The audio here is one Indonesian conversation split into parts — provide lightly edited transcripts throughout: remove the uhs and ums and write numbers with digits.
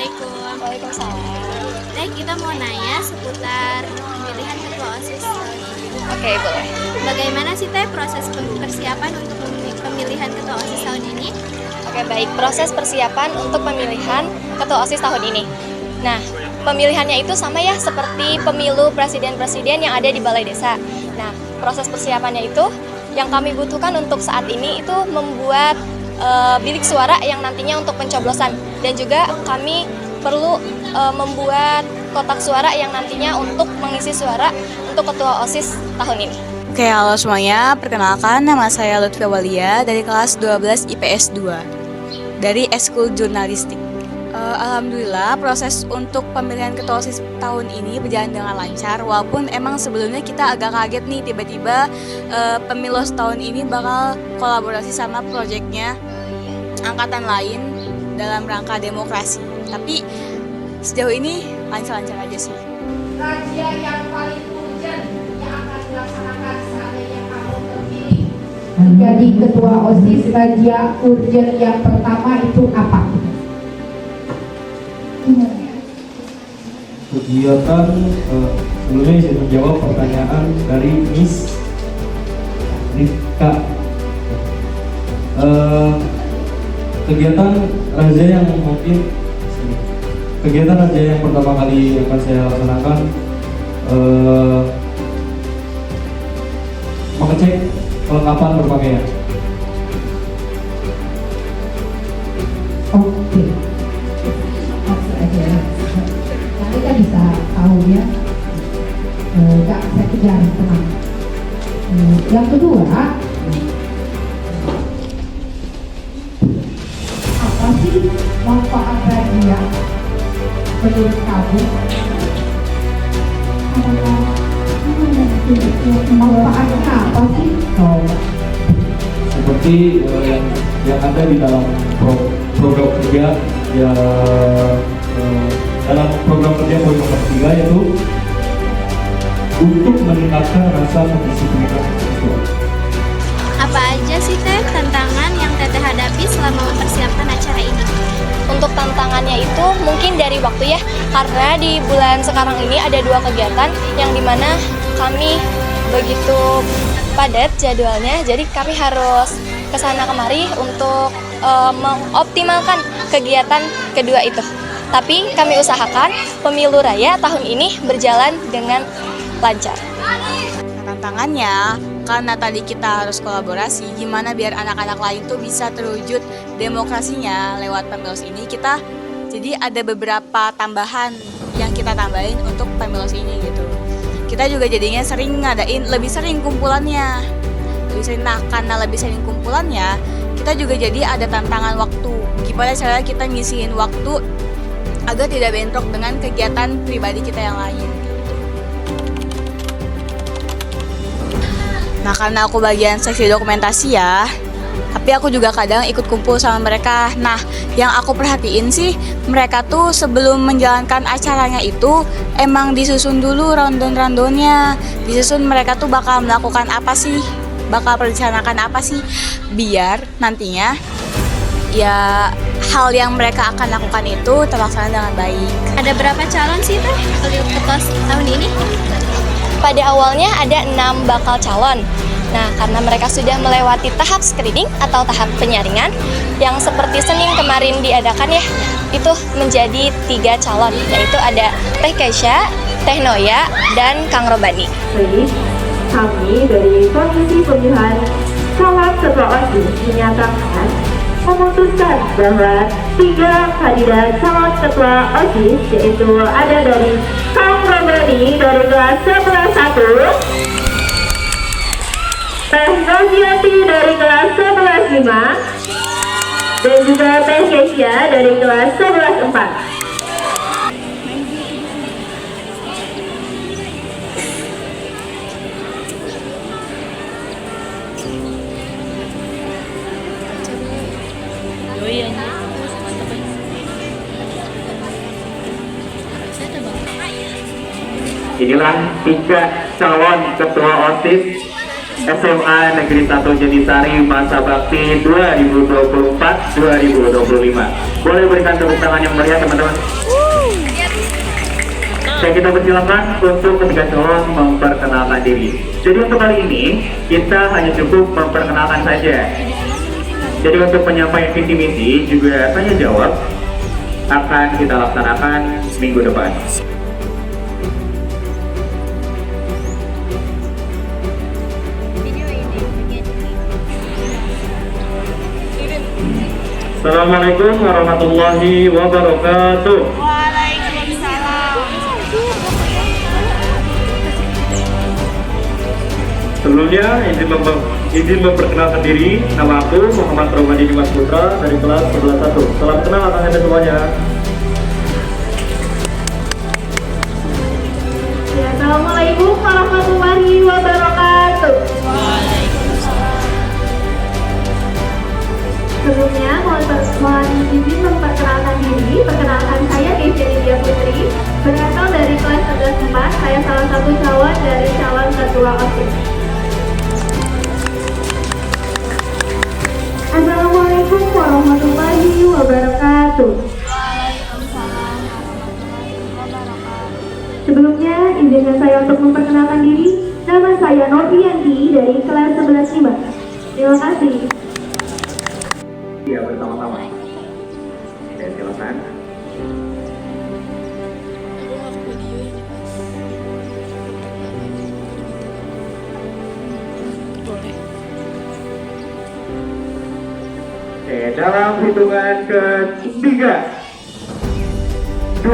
Assalamualaikum. Waalaikumsalam. Kita mau nanya seputar pemilihan ketua OSIS tahun ini. Oke, boleh. Bagaimana sih Teh proses persiapan untuk pemilihan ketua OSIS tahun ini? Oke, baik. Proses persiapan untuk pemilihan ketua OSIS tahun ini. Nah, pemilihannya itu sama ya seperti pemilu presiden-presiden yang ada di balai desa. Nah, proses persiapannya itu yang kami butuhkan untuk saat ini itu membuat bilik suara yang nantinya untuk pencoblosan, dan juga kami perlu membuat kotak suara yang nantinya untuk mengisi suara untuk ketua OSIS tahun ini. Oke, halo semuanya. Perkenalkan, nama saya Lutfia Walia dari kelas 12 IPS 2 dari Eskul Jurnalistik. Alhamdulillah, proses untuk pemilihan ketua OSIS tahun ini berjalan dengan lancar. Walaupun emang sebelumnya kita agak kaget nih, tiba-tiba pemilu tahun ini bakal kolaborasi sama proyeknya angkatan lain dalam rangka demokrasi. Tapi sejauh ini lancar-lancar aja sih. Razia yang paling urgent yang akan dilaksanakan seandainya kamu terpilih menjadi ketua OSIS, razia urgent yang pertama itu apa? Kegiatan sebelumnya saya menjawab pertanyaan dari Miss Rika. Kegiatan razia yang pertama kali akan saya laksanakan mengecek kelengkapan berpakaian. Oke, langsung aja. Nah, kita bisa tahu ya. Enggak, saya kejar, tenang. Yang kedua, apa sih manfaat razia menurut kamu? Manfaatnya apa sih? Seperti yang ada di dalam program kerja ya, dalam program kerja poin nomor 3, yaitu untuk meningkatkan rasa kedisiplinan siswa. Apa aja sih Teh tantangan yang Teteh hadapi selama mempersiapkan acara ini? Untuk tantangannya itu mungkin dari waktu ya, karena di bulan sekarang ini ada 2 kegiatan yang dimana kami begitu padat jadwalnya, jadi kami harus kesana kemari untuk mengoptimalkan kegiatan kedua itu. Tapi kami usahakan pemilu raya tahun ini berjalan dengan lancar. Tantangannya, karena tadi kita harus kolaborasi, gimana biar anak-anak lain tuh bisa terwujud demokrasinya lewat pemilu ini. Jadi ada beberapa tambahan yang kita tambahin untuk pemilu ini gitu. Kita juga jadinya lebih sering kumpulannya. Nah, karena lebih sering kumpulannya, kita juga jadi ada tantangan waktu. Gimana caranya kita ngisiin waktu agar tidak bentrok dengan kegiatan pribadi kita yang lain. Nah, karena aku bagian seksi dokumentasi ya, tapi aku juga kadang ikut kumpul sama mereka. Nah, yang aku perhatiin sih, mereka tuh sebelum menjalankan acaranya itu emang disusun dulu rundown-rundownnya. Disusun mereka tuh bakal melakukan apa sih, bakal merencanakan apa sih, biar nantinya ya hal yang mereka akan lakukan itu terlaksana dengan baik. Ada berapa calon sih Teh untuk ketua tahun ini? Pada awalnya ada 6 bakal calon. Nah, karena mereka sudah melewati tahap screening atau tahap penyaringan yang seperti Senin kemarin diadakan ya, itu menjadi 3 calon, yaitu ada Teh Keisha, Teh Noya, dan Kang Robani. Baik, kami dari Komisi Pemilihan Calon Ketua OSIS menyatakan memutuskan bahwa 3 kandidat calon ketua OSIS, yaitu ada dari Kang Robani dari kelas 11-1, Teh Noziati dari kelas 11-5, dan juga Teh Keisha dari kelas 11-4. Inilah 3 calon ketua OSIS SMA Negeri 1 Jatisari masa bakti 2024-2025. Boleh berikan tepuk tangan yang meriah teman-teman. Dan kita persilakan untuk ketiga calon memperkenalkan diri. Jadi untuk kali ini kita hanya cukup memperkenalkan saja. Jadi untuk penyampaian visi misi juga tanya jawab akan kita laksanakan minggu depan. Assalamualaikum warahmatullahi wabarakatuh. Sebelumnya izin memperkenalkan diri. Nama aku Muhammad Romadi Dimas Putra dari kelas 11-1. Salam kenal atas anda semuanya. Ya, Assalamualaikum warahmatullahi wabarakatuh. Sebelumnya mohon izin memperkenalkan diri. Perkenalkan saya Keisha Lydia Putri, berasal dari kelas 11-4. Saya salah satu calon dari calon ketua OSIS. Assalamualaikum warahmatullahi wabarakatuh. Sebelumnya izinkan saya untuk memperkenalkan diri. Nama saya Novianti dari kelas 11-5. Terima kasih. Ya, bersama-sama. Oke, silakan. Oke, dalam hitungan ketiga, 2,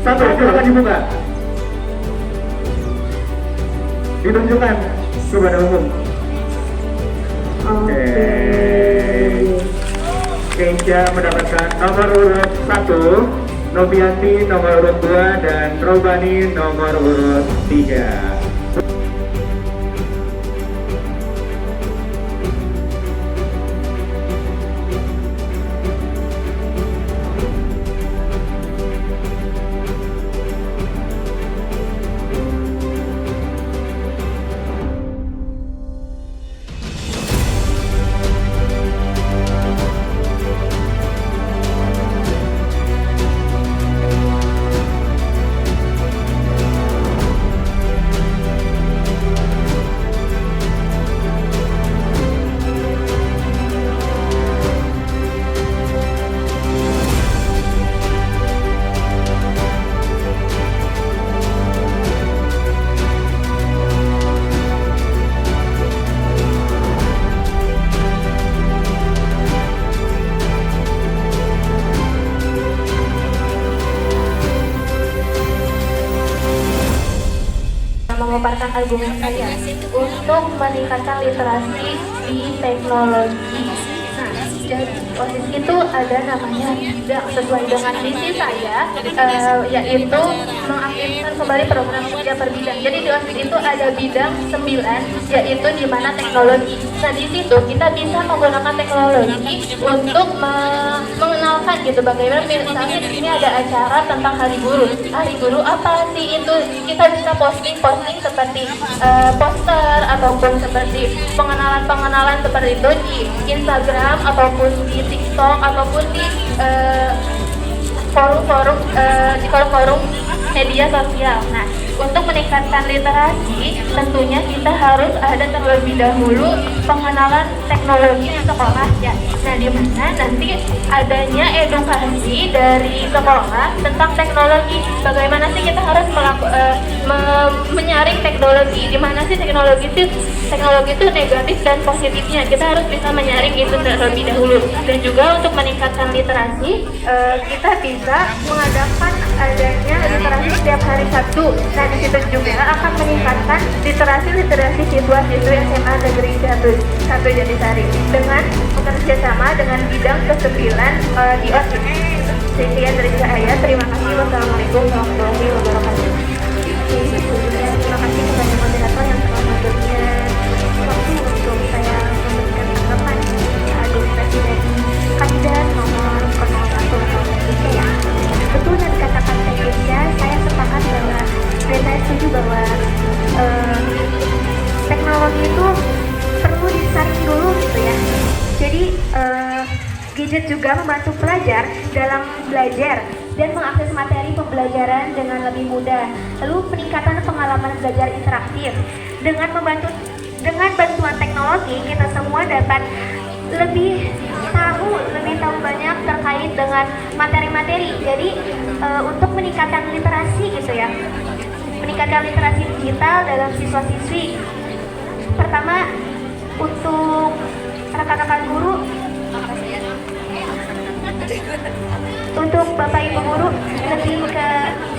1, silakan dibuka. Ditunjukkan kepada umum. Oke. Keisha mendapatkan nomor urut 1, Novianti nomor urut 2, dan Robani nomor urut 3. Memaparkan argumen saya untuk meningkatkan literasi di teknologi. Nah, jadi OSIS itu ada namanya bidang sesuai dengan visi saya, yaitu mengaktifkan kembali program kerja per bidang. Jadi di OSIS itu ada bidang 9, yaitu di mana teknologi. Nah, di situ kita bisa menggunakan teknologi untuk mengenalkan gitu bagaimana, misalnya di sini ada acara tentang Hari Guru. Hari Guru apa sih itu? Kita bisa posting seperti poster ataupun seperti pengenalan seperti itu di Instagram ataupun di TikTok ataupun di forum-forum media sosial. Nah, untuk meningkatkan literasi tentunya kita harus ada terlebih dahulu pengenalan teknologi di sekolah ya. Nah, di mana nanti adanya edukasi dari sekolah tentang teknologi. Bagaimana sih kita harus menyaring teknologi? Di mana sih teknologi itu negatif dan positifnya? Kita harus bisa menyaring itu terlebih dahulu. Dan juga untuk meningkatkan literasi, kita bisa mengadakan adanya literasi setiap hari Sabtu. Nah, di situ juga akan meningkatkan literasi siswa-siswi SMA Negeri 1 Jatisari dengan bekerja sama dengan bidang ke-9 di OSIS. Sekian dari saya. Terima kasih. Wassalamualaikum warahmatullahi wabarakatuh. Terima kasih kepada moderator yang telah memberikan waktu untuk saya memberikan tanggapan argumentasi dari kandidat nomor 01 ya. Betul dan katakan Keisha, saya sepakat bahwa saya setuju bahwa teknologi teknologi itu perlu disaring dulu gitu ya. Jadi gadget juga membantu pelajar dalam belajar dan mengakses materi pembelajaran dengan lebih mudah. Lalu peningkatan pengalaman belajar interaktif. Dengan bantuan teknologi kita semua dapat lebih tahu banyak terkait dengan materi-materi. Jadi untuk meningkatkan literasi gitu ya. Meningkatkan literasi digital dalam siswa-siswi. Pertama, untuk rekan-rekan guru, untuk Bapak Ibu guru, lebih ke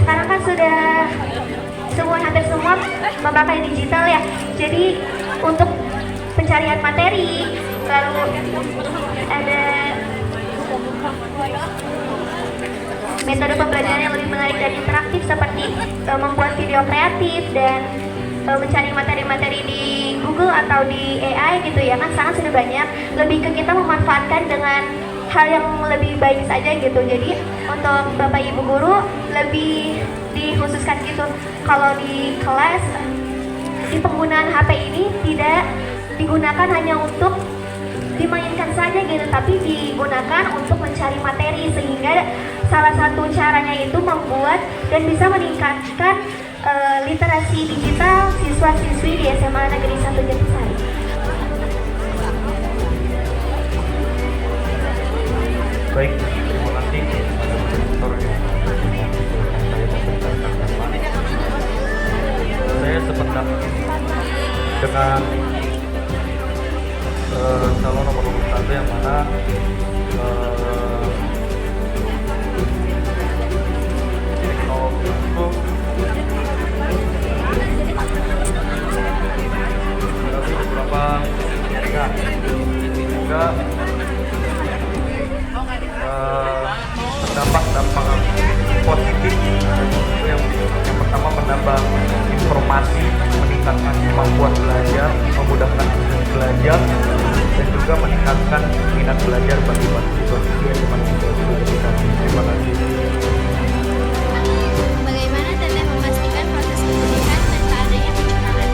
sekarang kan sudah hampir semua memakai digital ya. Jadi untuk pencarian materi, lalu ada metode pembelajaran yang lebih menarik dan interaktif seperti membuat video kreatif dan mencari materi-materi di Google atau di AI gitu ya, kan sangat sudah banyak. Lebih ke kita memanfaatkan dengan hal yang lebih baik saja gitu. Jadi untuk Bapak Ibu guru lebih dikhususkan gitu. Kalau di kelas, di penggunaan HP ini tidak digunakan hanya untuk dimainkan saja gitu, tapi digunakan untuk mencari materi, sehingga salah satu caranya itu membuat dan bisa meningkatkan literasi digital siswa-siswi di SMA Negeri 1 Jatisari. Baik, terima kasih kepada profesor yang saya memberikan tanggapan. Saya sependapat dengan calon nomor 1 yang mana teknologi itu memiliki beberapa kepentingan, juga dampak positif. Yang pertama, menambah informasi, meningkatkan kemampuan belajar, memudahkan proses belajar, dan juga meningkatkan minat belajar bagi siswa-siswi yang dimana. Terima kasih. Bagaimana Teteh memastikan proses pemilihan tanpa adanya kecurangan?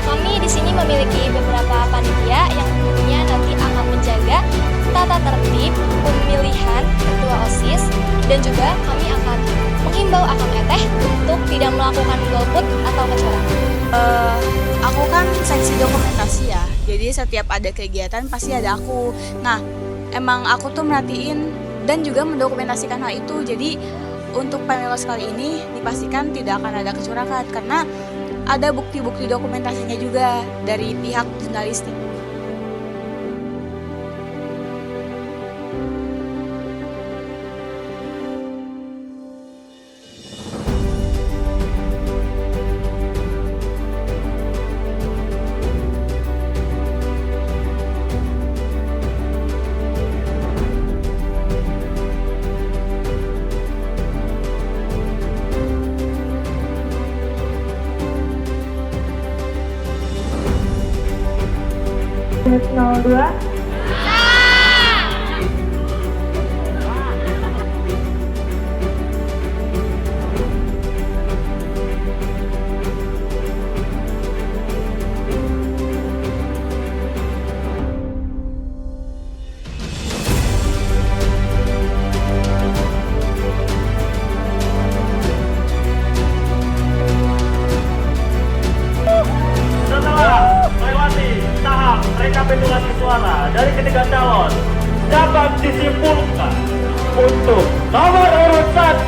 Kami di sini memiliki beberapa panitia yang tentunya nanti akan menjaga tata tertib pemilihan ketua OSIS, dan juga kami akan menghimbau Akang Teteh untuk tidak melakukan golput atau kecurangan. Aku kan seksi dokumentasi ya, jadi setiap ada kegiatan pasti ada aku. Nah, emang aku tuh merhatiin dan juga mendokumentasikan hal itu. Jadi untuk Pemilos kali ini dipastikan tidak akan ada kecurangan karena ada bukti-bukti dokumentasinya juga dari pihak jurnalistik. Minus 02. Setelah melewati tahap rekapitulasi suara dari ketiga calon, dapat disimpulkan untuk nomor urut 1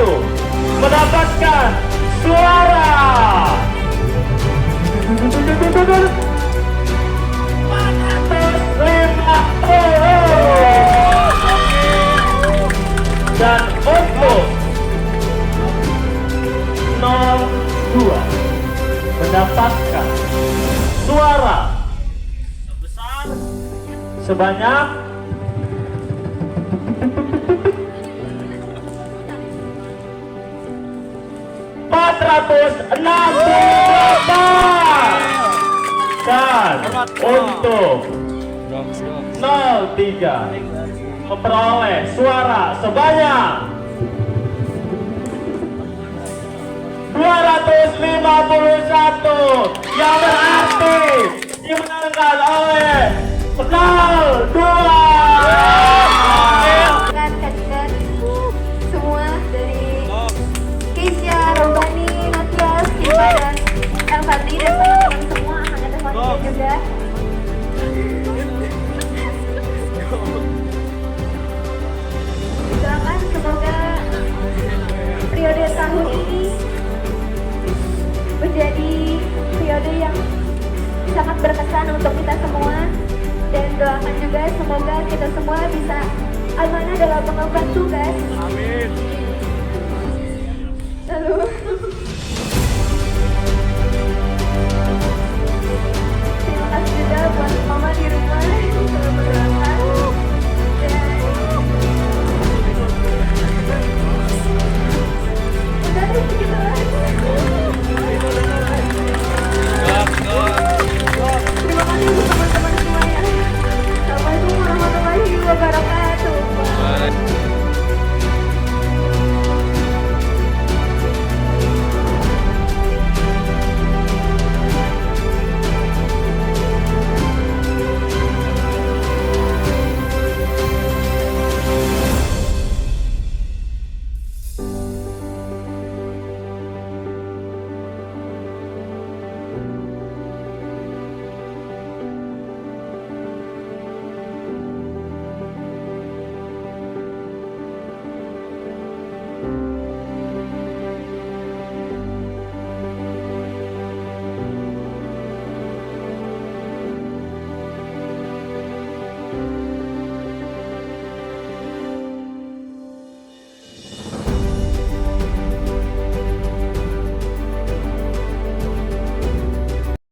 mendapatkan suara 450, dan untuk 02 mendapatkan suara sebesar sebanyak 468, dan untuk 03 memperoleh suara sebanyak 251. yang berarti dimenangkan oleh Bekal 2. Kandidat semua dari Keisha, Rombani, Matias, Kiva, dan Elfadli dan teman-teman semua akan ada konten juga. Doakan semoga periode tahun ini menjadi periode yang sangat berkesan untuk kita semua, dan doakan juga semoga kita semua bisa amanah dalam mengemban tugas. Amin. Lalu